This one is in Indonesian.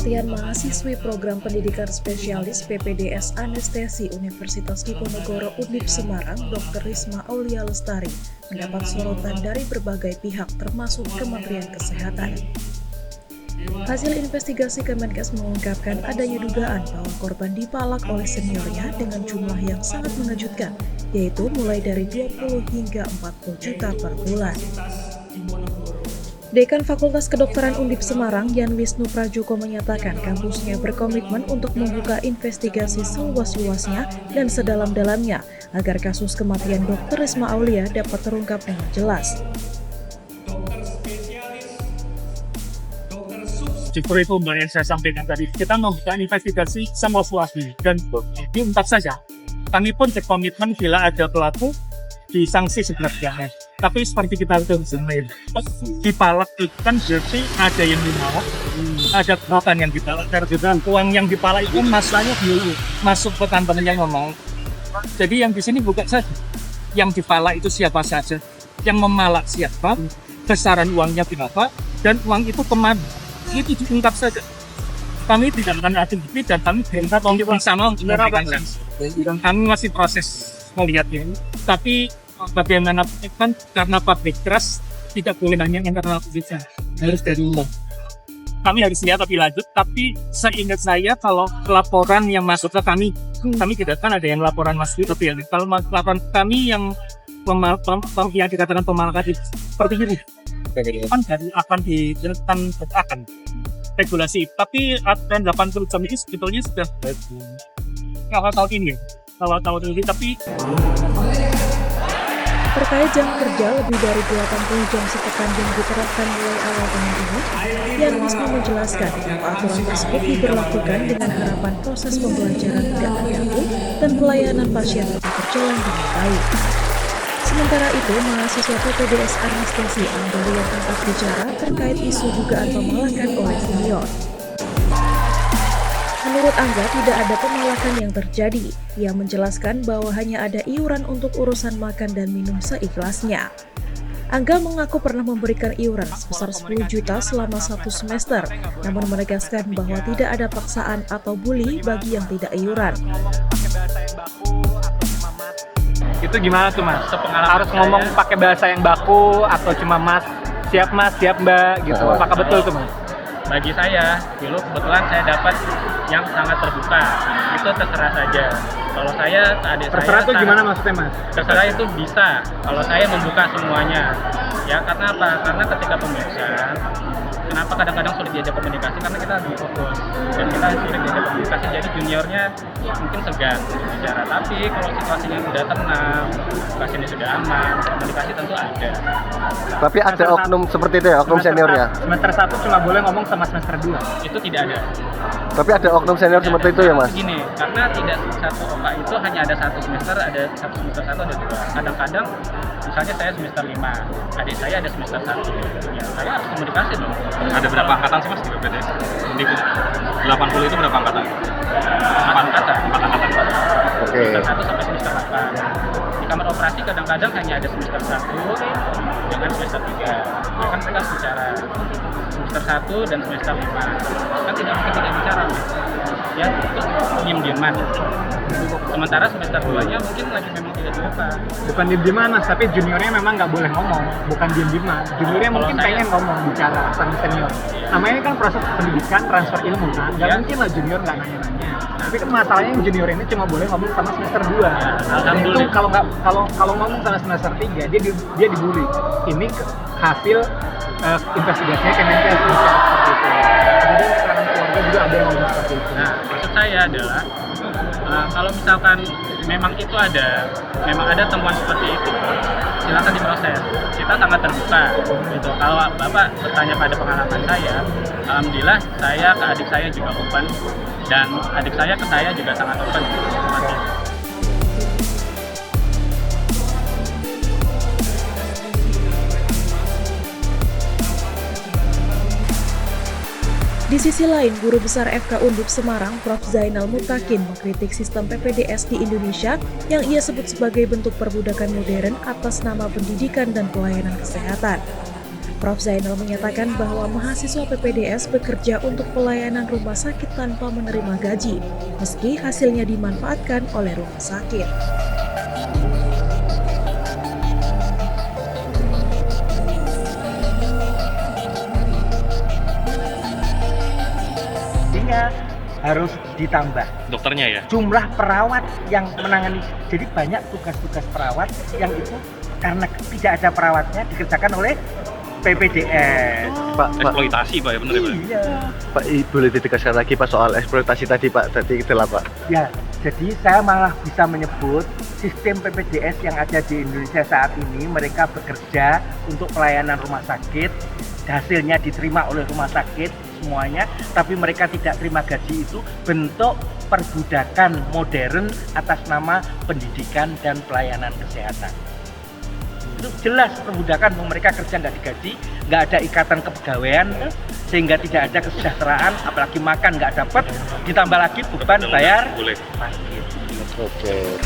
kematian mahasiswi program pendidikan spesialis PPDS Anestesi Universitas Diponegoro Undip Semarang, Dr. Risma Aulia Lestari, mendapat sorotan dari berbagai pihak termasuk Kementerian Kesehatan. Hasil investigasi Kemenkes mengungkapkan adanya dugaan bahwa korban dipalak oleh seniornya dengan jumlah yang sangat mengejutkan, yaitu mulai dari 20 hingga 40 juta per bulan. Dekan Fakultas Kedokteran Undip Semarang, Yan Wisnu Prajuko menyatakan kampusnya berkomitmen untuk membuka investigasi seluas-luasnya dan sedalam-dalamnya agar kasus kematian Dr. Risma Aulia dapat terungkap dengan jelas. Justru itu Mbak yang saya sampaikan tadi, kita membuka investigasi seluas-luasnya dan diungkap saja. Kami pun berkomitmen bila ada pelaku disanksi seberat-beratnya. Tapi seperti kita tahu dipalak itu kan berarti ada yang dipalak, ada gerakan yang dipalak, dan uang yang dipalak itu masalahnya dulu masuk ke kantong yang ngomong. Jadi yang di sini bukan saja yang dipalak itu siapa saja, yang memalak siapa, besaran uangnya berapa, dan uang itu kemana, itu diungkap saja. Kami tidak akan aktivitas dan kami berangkat untuk bersama untuk memberikan dan kami masih proses melihatnya. Tapi bagaimana kan karena public trust tidak boleh hanya internal bisa harus dari umum. Kami harus lihat lebih lanjut. Tapi seingat saya kalau laporan yang masuk ke kami tidak kan ada yang laporan masuk tapi kalau laporan kami yang yang dikatakan pemalakan seperti ini kan dari akan dijelaskan akan regulasi. Tapi aturan 80 jam ini sebetulnya sudah awal tahun ini tapi terkait jam kerja lebih dari 80 jam sepekan yang diterapkan mulai awal tahun ini, Yan Wisnu menjelaskan bahwa aturan tersebut diberlakukan dengan harapan proses pembelajaran tidak terganggu dan pelayanan pasien tetap berjalan dengan baik. Sementara itu, mahasiswa PPDS Anestesi Angga yang angkat bicara terkait isu dugaan pemalakan oleh senior. Menurut Angga, tidak ada pemalakan yang terjadi. Ia menjelaskan bahwa hanya ada iuran untuk urusan makan dan minum seikhlasnya. Angga mengaku pernah memberikan iuran sebesar 10 juta selama 1 semester, namun menegaskan bahwa tidak ada paksaan atau bully bagi yang tidak iuran. Itu gimana tuh mas? Harus ngomong pakai bahasa yang baku atau cuma mas, siap mbak gitu. Apakah betul tuh mas? Bagi saya, dulu kebetulan saya dapat yang sangat terbuka, itu terserah saja. Kalau saya, adik terserah saya tuh gimana maksudnya mas? Terserah itu bisa, kalau saya membuka semuanya. Ya karena apa? Karena ketika pemeriksaan, kenapa kadang-kadang sulit diajak komunikasi? Karena kita lebih fokus dan kita sulit diajak komunikasi. Jadi juniornya mungkin segan bicara. Tapi kalau situasinya sudah tenang, pasiennya sudah aman, komunikasi tentu ada. Tapi ada oknum seperti itu ya, oknum seniornya? Semester 1 cuma boleh ngomong sama semester 2? Itu tidak ada. Tapi ada oknum senior seperti itu ya mas? Begini, karena tidak satu OKA itu hanya ada satu semester, ada satu semester 1 ada 2. Kadang-kadang misalnya saya semester 5, adik saya ada semester 1. Ya, saya harus komunikasi dong. Ada berapa angkatan sih mas di PPDS? 80 itu berapa angkatan? 4 angkatan. Oke. Semester 1 sampai semester 8. Di kamar operasi kadang-kadang hanya ada semester 1 dengan semester 3. Ya kan kita harus bicara semester 1 dan semester 5. Kan tidak mungkin tidak bicara. Ya, terus diem-dieman. Sementara semester 2-nya mungkin lagi memang tidak dibuka. Bukan diem-dieman mas, tapi juniornya memang nggak boleh ngomong. Bukan diem-dieman. Juniornya mungkin pengen ngomong, bicara sama senior. Namanya kan proses pendidikan, transfer ilmu kan. Nggak mungkin lah junior nggak nanya-nanya. Tapi kan masalahnya yang junior ini cuma boleh ngomong sama semester 2. Ya, Dan itu kalau ngomong sama semester 3, dia dibully. Ini hasil investigasinya Kemenkes bicara seperti itu. Jadi sekarang keluarga juga ada yang ngomong seperti itu. Nah, maksud saya adalah kalau misalkan memang ada temuan seperti itu, silakan diproses. Kita sangat terbuka. Gitu. Kalau Bapak bertanya pada pengalaman saya, alhamdulillah saya ke adik saya juga open dan adik saya ke saya juga sangat open. Di sisi lain, Guru Besar FK Undip Semarang, Prof. Zainal Mutakin, mengkritik sistem PPDS di Indonesia yang ia sebut sebagai bentuk perbudakan modern atas nama pendidikan dan pelayanan kesehatan. Prof. Zainal menyatakan bahwa mahasiswa PPDS bekerja untuk pelayanan rumah sakit tanpa menerima gaji, meski hasilnya dimanfaatkan oleh rumah sakit. Sehingga harus ditambah Dokternya ya? jumlah perawat yang menangani. Jadi banyak tugas-tugas perawat yang itu karena tidak ada perawatnya dikerjakan oleh PPDS. Pak, Eksploitasi Pak ya, bener ya Pak? Iya. Pak, boleh ditegaskan lagi Pak soal eksploitasi tadi Pak, tadi itulah Pak. Ya, jadi saya malah bisa menyebut sistem PPDS yang ada di Indonesia saat ini, mereka bekerja untuk pelayanan rumah sakit, hasilnya diterima oleh rumah sakit semuanya, tapi mereka tidak terima gaji, itu bentuk perbudakan modern atas nama pendidikan dan pelayanan kesehatan. Itu jelas perbudakan, mereka kerja nggak digaji, nggak ada ikatan kepegawaian, sehingga tidak ada kesejahteraan, apalagi makan nggak dapat, ditambah lagi beban bayar Boleh. parkir. Oke.